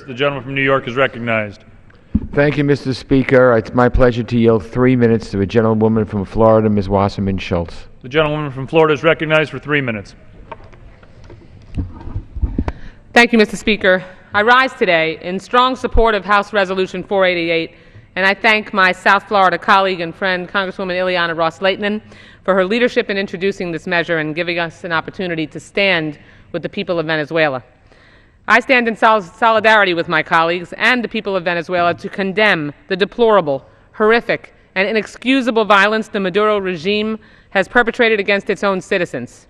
The gentleman from New York is recognized. Thank you, Mr. Speaker. It's my pleasure to yield 3 minutes to a gentlewoman from Florida, Ms. Wasserman Schultz. The gentlewoman from Florida is recognized for 3 minutes. Thank you, Mr. Speaker. I rise today in strong support of House Resolution 488, and I thank my South Florida colleague and friend, Congresswoman Ileana Ros-Lehtinen, for her leadership in introducing this measure and giving us an opportunity to stand with the people of Venezuela. I stand in solidarity with my colleagues and the people of Venezuela to condemn the deplorable, horrific, and inexcusable violence the Maduro regime has perpetrated against its own citizens.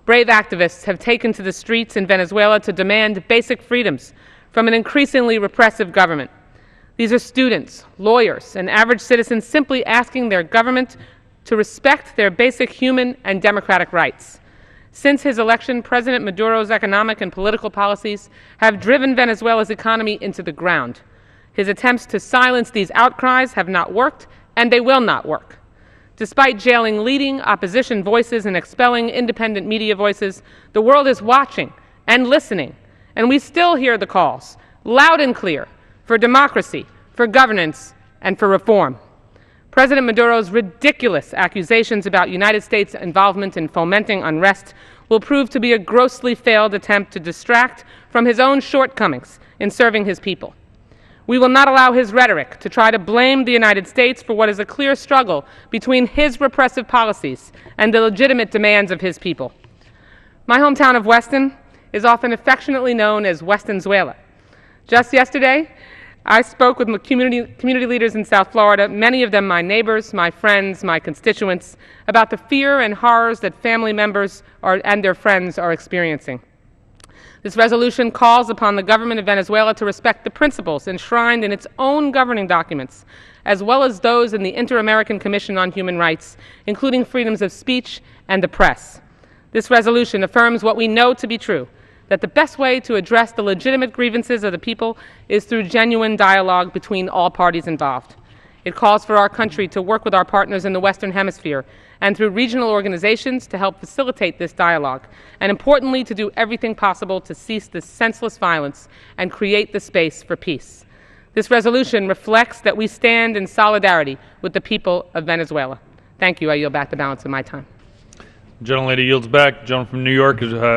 Brave activists have taken to the streets in Venezuela to demand basic freedoms from an increasingly repressive government. These are students, lawyers, and average citizens simply asking their government to respect their basic human and democratic rights. Since his election, President Maduro's economic and political policies have driven Venezuela's economy into the ground. His attempts to silence these outcries have not worked, and they will not work. Despite jailing leading opposition voices and expelling independent media voices, the world is watching and listening, and we still hear the calls, loud and clear, for democracy, for governance, and for reform. President Maduro's ridiculous accusations about United States involvement in fomenting unrest will prove to be a grossly failed attempt to distract from his own shortcomings in serving his people. We will not allow his rhetoric to try to blame the United States for what is a clear struggle between his repressive policies and the legitimate demands of his people. My hometown of Weston is often affectionately known as Westonzuela. Just yesterday, I spoke with community leaders in South Florida, many of them my neighbors, my friends, my constituents, about the fear and horrors that family members and their friends are experiencing. This resolution calls upon the government of Venezuela to respect the principles enshrined in its own governing documents, as well as those in the Inter-American Commission on Human Rights, including freedoms of speech and the press. This resolution affirms what we know to be true, that the best way to address the legitimate grievances of the people is through genuine dialogue between all parties involved. It calls for our country to work with our partners in the Western Hemisphere and through regional organizations to help facilitate this dialogue, and importantly, to do everything possible to cease this senseless violence and create the space for peace. This resolution reflects that we stand in solidarity with the people of Venezuela. Thank you. I yield back the balance of my time. The gentlelady yields back. The gentleman from New York is